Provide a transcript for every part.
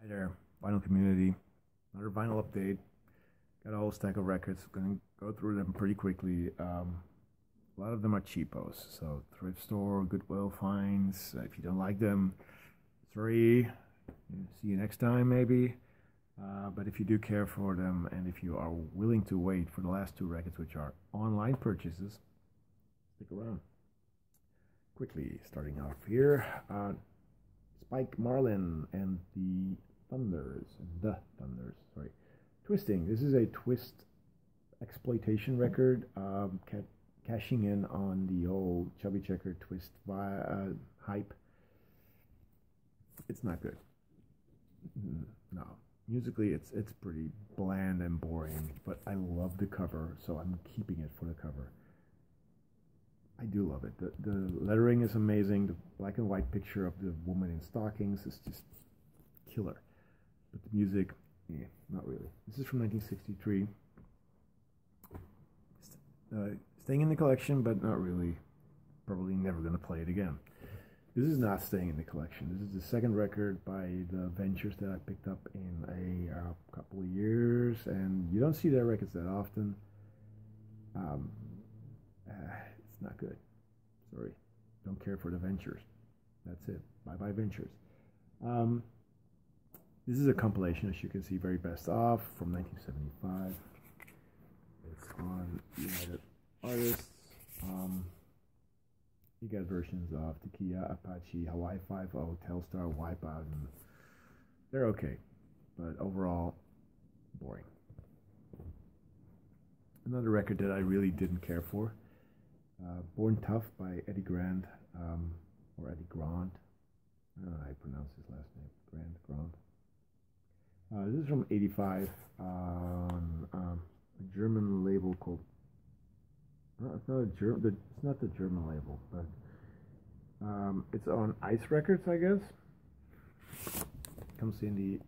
Hi there, vinyl community. Another vinyl update. Got a whole stack of records. Gonna go through them pretty quickly. A lot of them are cheapos, so thrift store, Goodwill finds. If you don't like them, sorry. See you next time, maybe. But if you do care for them, and if you are willing to wait for the last two records, which are online purchases, stick around. Quickly, starting off here, Spike Marlin and the Thunders, sorry. Twisting. This is a twist exploitation record, cashing in on the old Chubby Checker twist hype. It's not good. No. Musically, it's pretty bland and boring, but I love the cover, so I'm keeping it for the cover. I do love it. The lettering is amazing. The black and white picture of the woman in stockings is just killer. But the music, not really. This is from 1963. Staying in the collection, but not really. Probably never going to play it again. This is not staying in the collection. This is the second record by the Ventures that I picked up in a couple of years, and you don't see their records that often. It's not good. Sorry. Don't care for the Ventures. That's it. Bye-bye Ventures. This is a compilation, as you can see, Very Best Of from 1975. It's on United Artists. You got versions of Tequila, Apache, Hawaii 5-0, Telstar, Wipeout, and they're okay, but overall, boring. Another record that I really didn't care for, Born Tough by Eddie Grant, or Eddie Grant. I don't know how you pronounce his last name, Grant. This is from '85 on a German label called. It's not the German label, but it's on Ice Records, I guess. Comes in the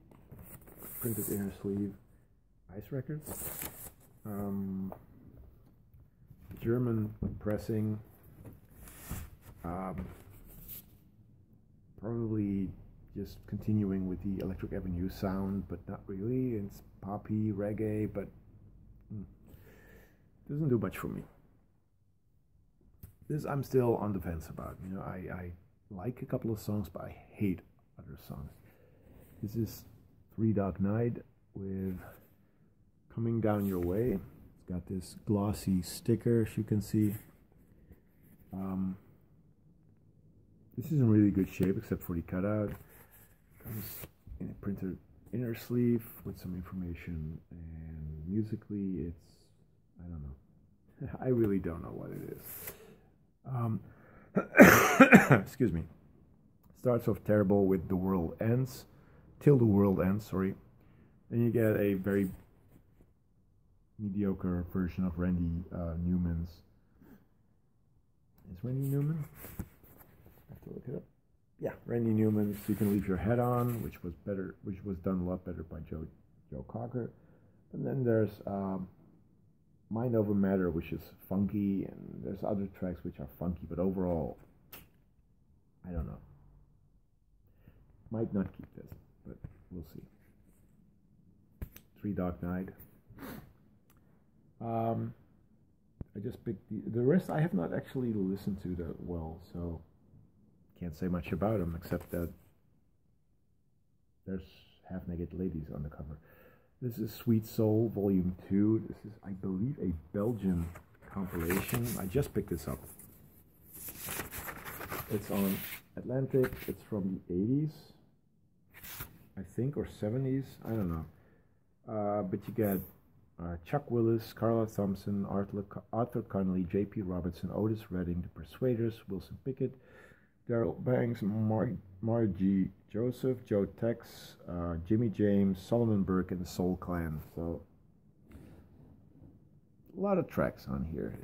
printed inner sleeve. Ice Records. German pressing. Probably just continuing with the Electric Avenue sound, but not really. It's poppy, reggae, but doesn't do much for me. This I'm still on the fence about. You know, I like a couple of songs, but I hate other songs. This is Three Dog Night with Coming Down Your Way. It's got this glossy sticker, as you can see. This is in really good shape, except for the cutout. Comes in a printed inner sleeve with some information, and musically, it's, I don't know. I really don't know what it is. Excuse me. Starts off terrible with The World Ends, Till the World Ends, sorry. Then you get a very mediocre version of Randy Newman's. Is Randy Newman? I have to look it up. Yeah, Randy Newman's You Can Leave Your Head On, which was done a lot better by Joe Cocker. And then there's Mind Over Matter, which is funky, and there's other tracks which are funky, but overall, I don't know. Might not keep this, but we'll see. Three Dog Night. I just picked the rest. I have not actually listened to that well, so can't say much about them except that there's half-naked ladies on the cover. This is Sweet Soul Volume 2. This is, I believe, a Belgian compilation. I just picked this up. It's on Atlantic. It's from the 80s, I think, or 70s. I don't know. But you get Chuck Willis, Carla Thompson, Arthur Connolly, J.P. Robinson, Otis Redding, The Persuaders, Wilson Pickett, Daryl Banks, Margie Joseph, Joe Tex, Jimmy James, Solomon Burke, and the Soul Clan. So a lot of tracks on here.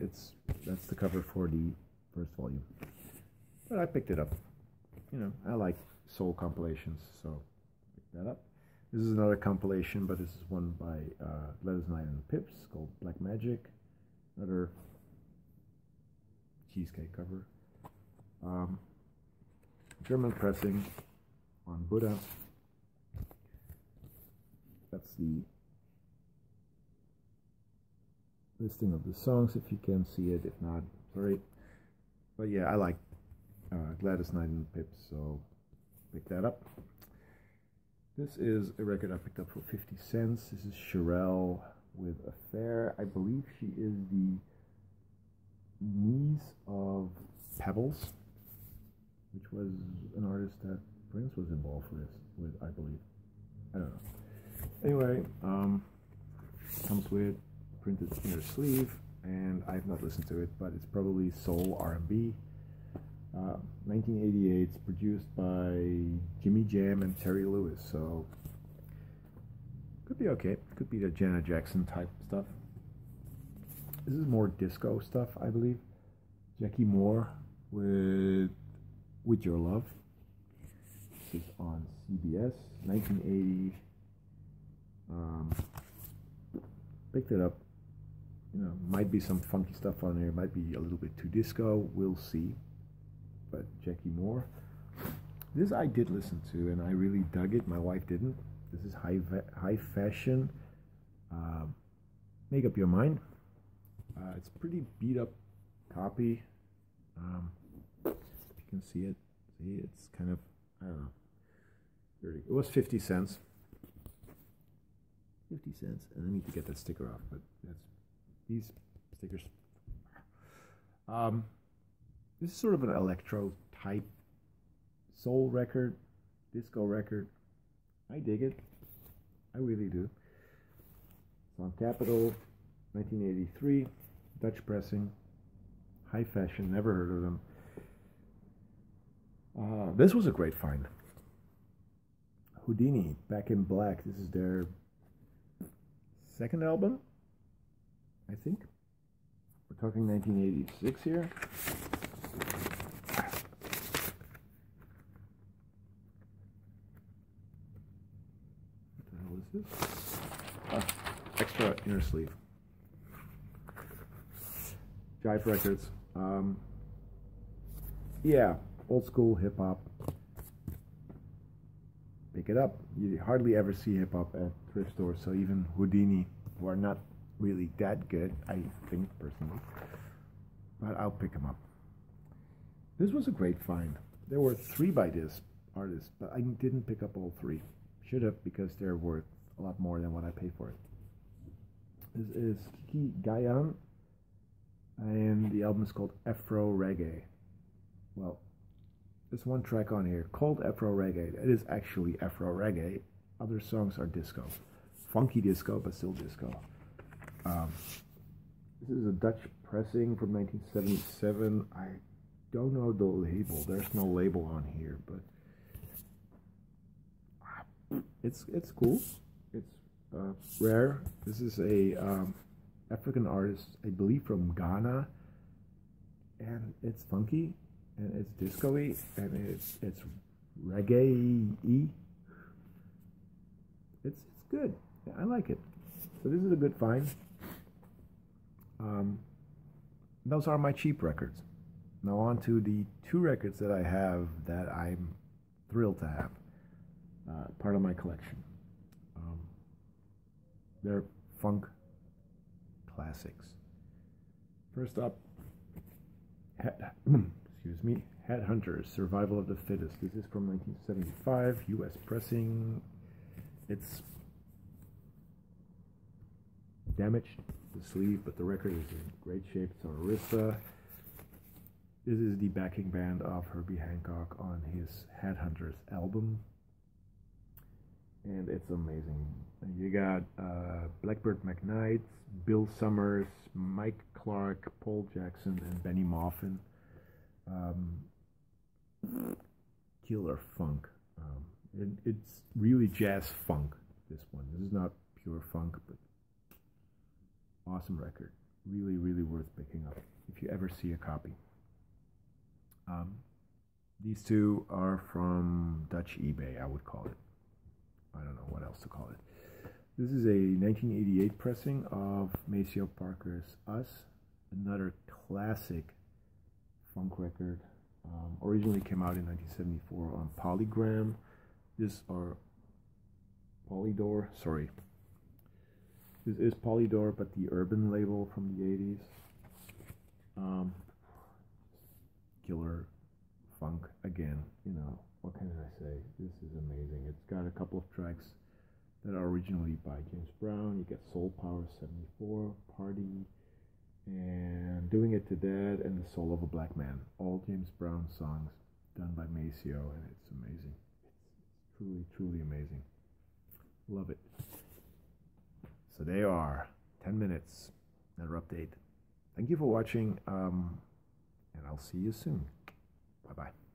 That's the cover for the first volume. But I picked it up. You know, I like soul compilations, so picked that up. This is another compilation, but this is one by Gladys Knight and the Pips called Black Magic. Another cheesecake cover. German pressing on Buddha. that's the listing of the songs, if you can see it. If not, sorry. But yeah, I like Gladys Knight and the Pips, so pick that up. This is a record I picked up for 50 cents. This is Cherelle with Affair. I believe she is the niece of Pebbles, which was an artist that Prince was involved with, I believe. I don't know. Anyway, comes with printed inner sleeve, and I've not listened to it, but it's probably soul R&B. 1988. It's produced by Jimmy Jam and Terry Lewis, so could be okay. Could be the Janet Jackson type stuff. This is more disco stuff, I believe. Jackie Moore with Your Love. This is on CBS, 1980. Picked it up. You know, might be some funky stuff on there. Might be a little bit too disco. We'll see. But Jackie Moore. This I did listen to, and I really dug it. My wife didn't. This is high fashion. Make up your mind. It's a pretty beat up copy. If you can see it, it's kind of, I don't know. It was 50 cents. 50 cents, and I need to get that sticker off. But that's these stickers. This is sort of an electro type soul record, disco record. I dig it. I really do. It's on Capitol, 1983, Dutch pressing, high fashion, never heard of them. This was a great find. Houdini, Back in Black. This is their second album, I think. We're talking 1986 here. Extra inner sleeve. Jive Records. Yeah, old school hip hop. Pick it up. You hardly ever see hip hop at thrift stores, so even Houdini, who are not really that good, I think personally, but I'll pick them up. This was a great find. There were 3 by this artist, but I didn't pick up all 3. Should have, because they're worth a lot more than what I paid for it. This is Kiki Diane, and the album is called Afro Reggae. Well, there's one track on here called Afro Reggae. It is actually Afro Reggae. Other songs are disco. Funky disco, but still disco. This is a Dutch pressing from 1977. I don't know the label. There's no label on here, but it's cool. It's rare. This is a African artist, I believe from Ghana, and it's funky, and it's disco-y, and it's reggae-y. It's good. I like it. So this is a good find. Those are my cheap records. Now on to the 2 records that I have that I'm thrilled to have. Part of my collection. They're funk classics. First up, excuse me, Headhunters, Survival of the Fittest. This is from 1975, U.S. pressing. It's damaged, the sleeve, but the record is in great shape. It's on Arista. This is the backing band of Herbie Hancock on his Headhunters album, and it's amazing. You got Blackbird McKnight, Bill Summers, Mike Clark, Paul Jackson, and Benny Maupin. Killer funk. It's really jazz funk, this one. This is not pure funk, but awesome record. Really, really worth picking up if you ever see a copy. These 2 are from Dutch eBay, I would call it. I don't know what else to call it. This is a 1988 pressing of Maceo Parker's Us, another classic funk record. Originally came out in 1974 on Polygram. Polydor, sorry, This is Polydor, but the urban label from the 80s. Killer funk again, you know, what can I say? This is amazing. It's got a couple of tracks that are originally by James Brown. You get Soul Power 74, Party, and Doing It to Dead, and The Soul of a Black Man. All James Brown songs done by Maceo, and it's amazing. It's truly, truly amazing. Love it. So they are 10 minutes, another update. Thank you for watching, and I'll see you soon. Bye-bye.